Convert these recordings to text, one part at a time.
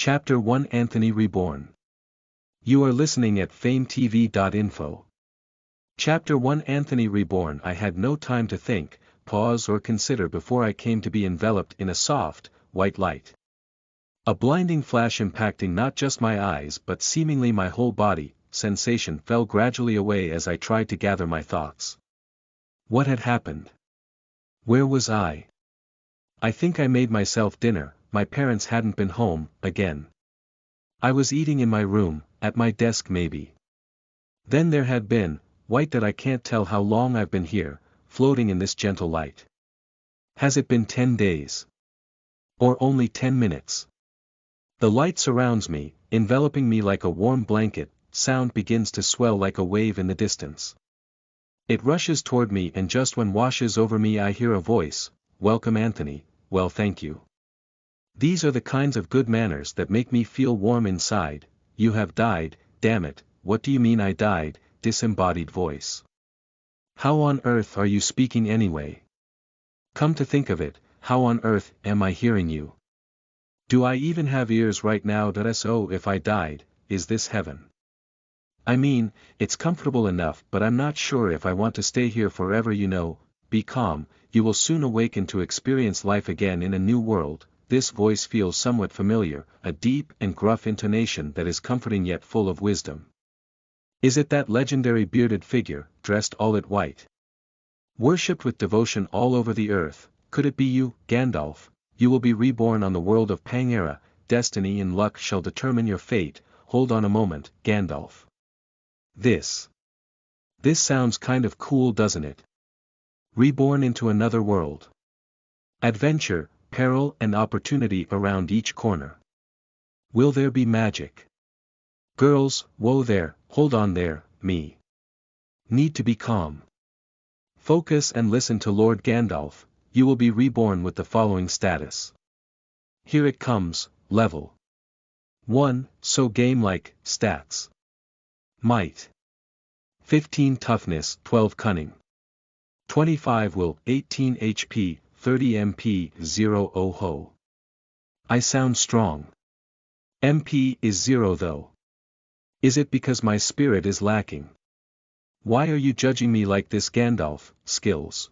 Chapter 1 Anthony Reborn. You are listening at FameTV.info. Chapter 1 Anthony Reborn. I had no time to think, pause or consider before I came to be enveloped in a soft, white light. A blinding flash impacting not just my eyes but seemingly my whole body. Sensation fell gradually away as I tried to gather my thoughts. What had happened? Where was I? I think I made myself dinner. My parents hadn't been home, again. I was eating in my room, at my desk maybe. Then there had been, white that I can't tell how long I've been here, floating in this gentle light. Has it been 10 days? Or only 10 minutes? The light surrounds me, enveloping me like a warm blanket. Sound begins to swell like a wave in the distance. It rushes toward me and just when washes over me I hear a voice, "Welcome Anthony, well thank you." These are the kinds of good manners that make me feel warm inside. You have died, damn it, what do you mean I died? Disembodied voice. How on earth are you speaking anyway? Come to think of it, how on earth am I hearing you? Do I even have ears right now? So if I died, is this heaven? I mean, it's comfortable enough but I'm not sure if I want to stay here forever. Be calm, you will soon awaken to experience life again in a new world. This voice feels somewhat familiar, a deep and gruff intonation that is comforting yet full of wisdom. Is it that legendary bearded figure, dressed all in white? Worshipped with devotion all over the earth? Could it be you, Gandalf? You will be reborn on the world of Pangera. Destiny and luck shall determine your fate. Hold on a moment, Gandalf. This sounds kind of cool, doesn't it? Reborn into another world. Adventure, peril and opportunity around each corner. Will there be magic? Girls, whoa there, hold on there, me. Need to be calm. Focus and listen to Lord Gandalf. You will be reborn with the following status. Here it comes, level 1, so game-like, stats. Might. 15 toughness, 12 cunning. 25 will, 18 HP, 30 MP, 0 oh ho. I sound strong. MP is 0 though. Is it because my spirit is lacking? Why are you judging me like this, Gandalf? Skills.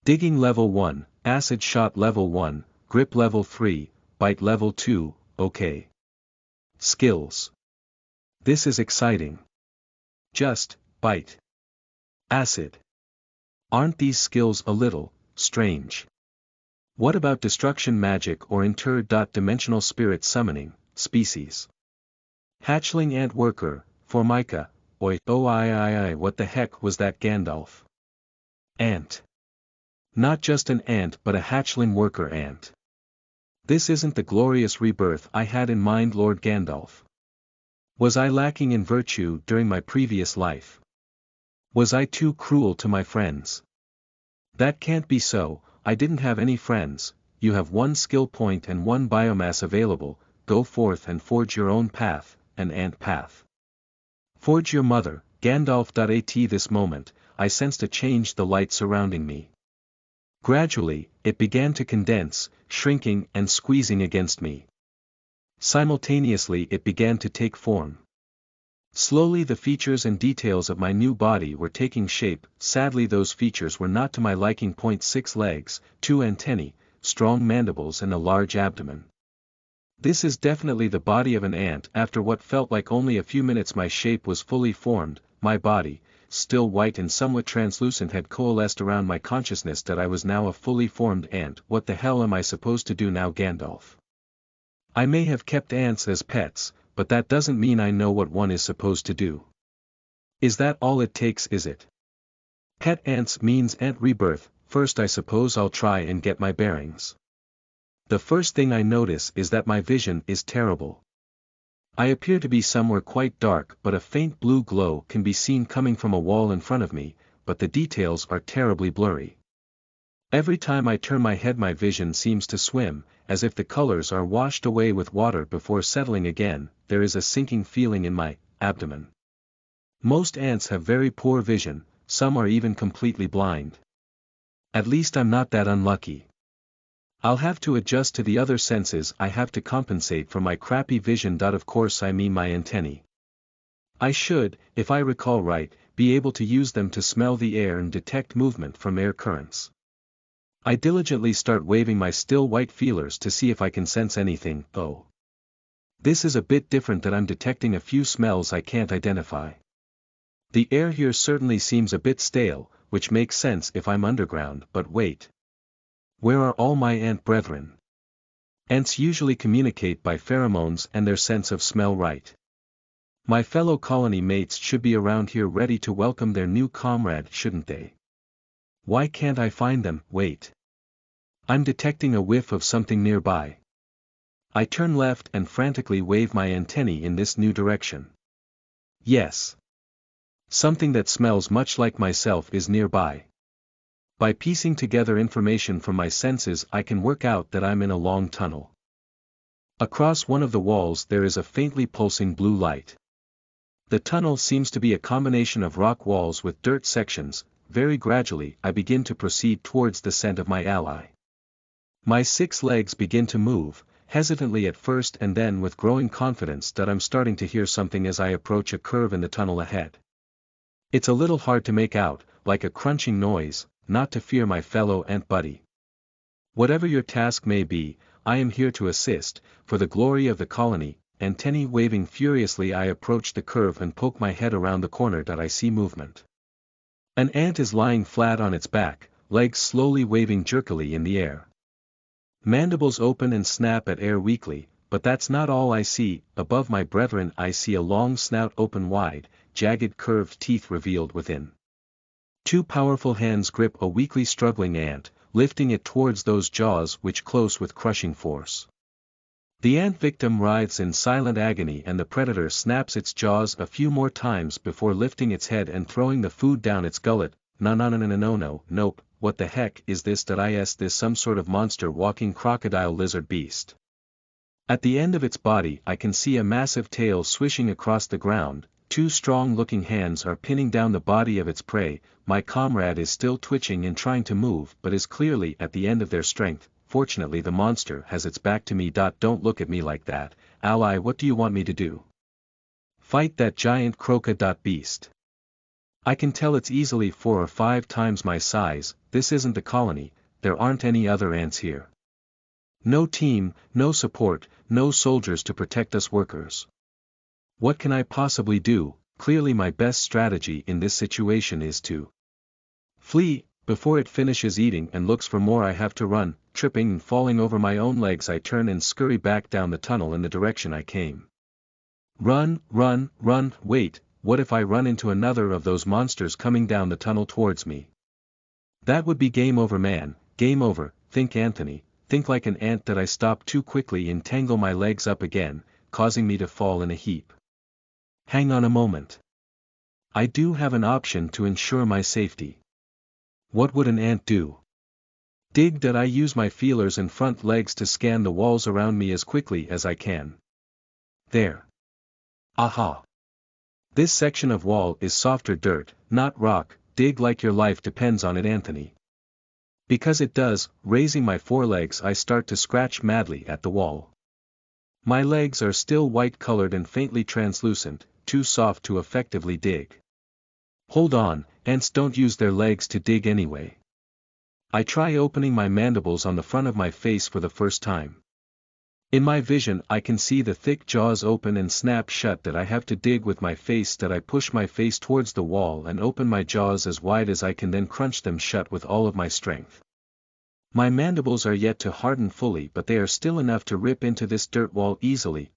Digging level 1, acid shot level 1, grip level 3, bite level 2, okay. Skills. This is exciting. Just, bite. Acid. Aren't these skills a little strange? What about destruction magic or interdimensional spirit summoning, species? Hatchling ant worker, Formica, oi, oh what the heck was that, Gandalf? Ant. Not just an ant but a hatchling worker ant. This isn't the glorious rebirth I had in mind, Lord Gandalf. Was I lacking in virtue during my previous life? Was I too cruel to my friends? That can't be so. I didn't have any friends. You have 1 skill point and 1 biomass available. Go forth and forge your own path, an ant path. Forge your mother, Gandalf. At this moment, I sensed a change, the light surrounding me. Gradually, it began to condense, shrinking and squeezing against me. Simultaneously it began to take form. Slowly the features and details of my new body were taking shape. Sadly those features were not to my liking. 6 legs, 2 antennae, strong mandibles and a large abdomen. This is definitely the body of an ant. After what felt like only a few minutes my shape was fully formed. My body, still white and somewhat translucent, had coalesced around my consciousness that I was now a fully formed ant. What the hell am I supposed to do now, Gandalf? I may have kept ants as pets, but that doesn't mean I know what one is supposed to do. Is that all it takes, is it? Pet ants means ant rebirth. First I suppose I'll try and get my bearings. The first thing I notice is that my vision is terrible. I appear to be somewhere quite dark but a faint blue glow can be seen coming from a wall in front of me, but the details are terribly blurry. Every time I turn my head my vision seems to swim, as if the colors are washed away with water before settling again. There is a sinking feeling in my abdomen. Most ants have very poor vision, some are even completely blind. At least I'm not that unlucky. I'll have to adjust to the other senses. I have to compensate for my crappy vision. Of course I mean my antennae. I should, if I recall right, be able to use them to smell the air and detect movement from air currents. I diligently start waving my still white feelers to see if I can sense anything. Oh. This is a bit different, that I'm detecting a few smells I can't identify. The air here certainly seems a bit stale, which makes sense if I'm underground, but wait. Where are all my ant brethren? Ants usually communicate by pheromones and their sense of smell, right? My fellow colony mates should be around here ready to welcome their new comrade, shouldn't they? Why can't I find them? Wait. I'm detecting a whiff of something nearby. I turn left and frantically wave my antennae in this new direction. Yes. Something that smells much like myself is nearby. By piecing together information from my senses, I can work out that I'm in a long tunnel. Across one of the walls there is a faintly pulsing blue light. The tunnel seems to be a combination of rock walls with dirt sections. Very gradually I begin to proceed towards the scent of my ally. My 6 legs begin to move, hesitantly at first and then with growing confidence that I'm starting to hear something as I approach a curve in the tunnel ahead. It's a little hard to make out, like a crunching noise. Not to fear, my fellow ant buddy. Whatever your task may be, I am here to assist, for the glory of the colony. Antennae waving furiously, I approach the curve and poke my head around the corner. I see movement. An ant is lying flat on its back, legs slowly waving jerkily in the air. Mandibles open and snap at air weakly, but that's not all I see. Above my brethren I see a long snout open wide, jagged curved teeth revealed within. 2 powerful hands grip a weakly struggling ant, lifting it towards those jaws which close with crushing force. The ant victim writhes in silent agony and the predator snaps its jaws a few more times before lifting its head and throwing the food down its gullet. Nope, what the heck is this? Is this some sort of monster walking crocodile lizard beast? At the end of its body I can see a massive tail swishing across the ground. 2 strong-looking hands are pinning down the body of its prey. My comrade is still twitching and trying to move but is clearly at the end of their strength. Fortunately the monster has its back to me. Don't look at me like that, ally. What do you want me to do? Fight that giant beast? I can tell it's easily 4 or 5 times my size. This isn't the colony, there aren't any other ants here. No team, no support, no soldiers to protect us workers. What can I possibly do? Clearly my best strategy in this situation is to flee. Before it finishes eating and looks for more I have to run. Tripping and falling over my own legs I turn and scurry back down the tunnel in the direction I came. Run, run, run. Wait, what if I run into another of those monsters coming down the tunnel towards me? That would be game over, man, game over. Think, Anthony, think like an ant. I stop too quickly and tangle my legs up again, causing me to fall in a heap. Hang on a moment. I do have an option to ensure my safety. What would an ant do? Dig. I use my feelers and front legs to scan the walls around me as quickly as I can. There. Aha! This section of wall is softer dirt, not rock. Dig like your life depends on it, Anthony. Because it does. Raising my forelegs I start to scratch madly at the wall. My legs are still white-colored and faintly translucent, too soft to effectively dig. Hold on, ants don't use their legs to dig anyway. I try opening my mandibles on the front of my face for the first time. In my vision I can see the thick jaws open and snap shut. I have to dig with my face. I push my face towards the wall and open my jaws as wide as I can, then crunch them shut with all of my strength. My mandibles are yet to harden fully, but they are still enough to rip into this dirt wall easily.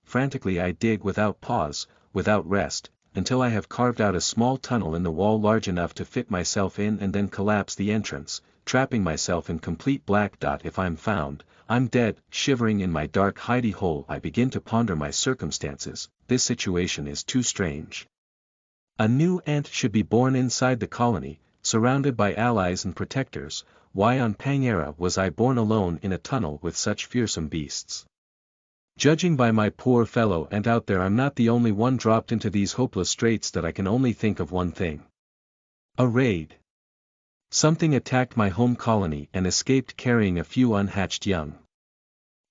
Frantically I dig without pause, without rest, until I have carved out a small tunnel in the wall large enough to fit myself in and then collapse the entrance, trapping myself in complete black. If I'm found, I'm dead. Shivering in my dark hidey hole I begin to ponder my circumstances. This situation is too strange. A new ant should be born inside the colony, surrounded by allies and protectors. Why on Pangera was I born alone in a tunnel with such fearsome beasts? Judging by my poor fellow ant out there, I'm not the only one dropped into these hopeless straits. I can only think of one thing. A raid. Something attacked my home colony and escaped carrying a few unhatched young.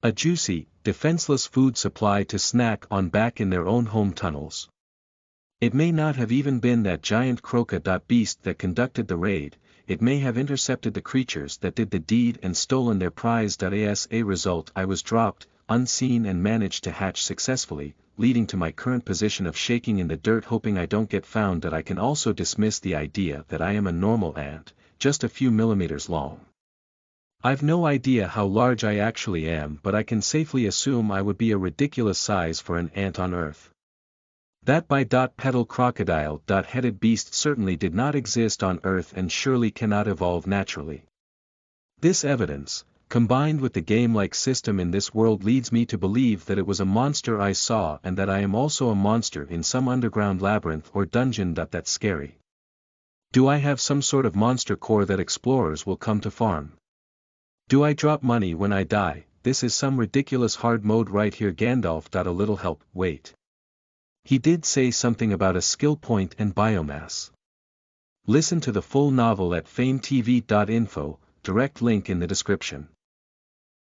A juicy, defenseless food supply to snack on back in their own home tunnels. It may not have even been that giant beast that conducted the raid, it may have intercepted the creatures that did the deed and stolen their prize. As a result, I was dropped, unseen, and managed to hatch successfully, leading to my current position of shaking in the dirt hoping I don't get found. That I can also dismiss the idea that I am a normal ant, just a few millimeters long. I've no idea how large I actually am, but I can safely assume I would be a ridiculous size for an ant on Earth. That bipedal crocodile-headed beast certainly did not exist on Earth and surely cannot evolve naturally. This evidence, combined with the game-like system in this world, leads me to believe that it was a monster I saw and that I am also a monster in some underground labyrinth or dungeon. That's scary. Do I have some sort of monster core that explorers will come to farm? Do I drop money when I die? This is some ridiculous hard mode right here. Gandalf. A little help. Wait. He did say something about a skill point and biomass. Listen to the full novel at FameTV.info, direct link in the description.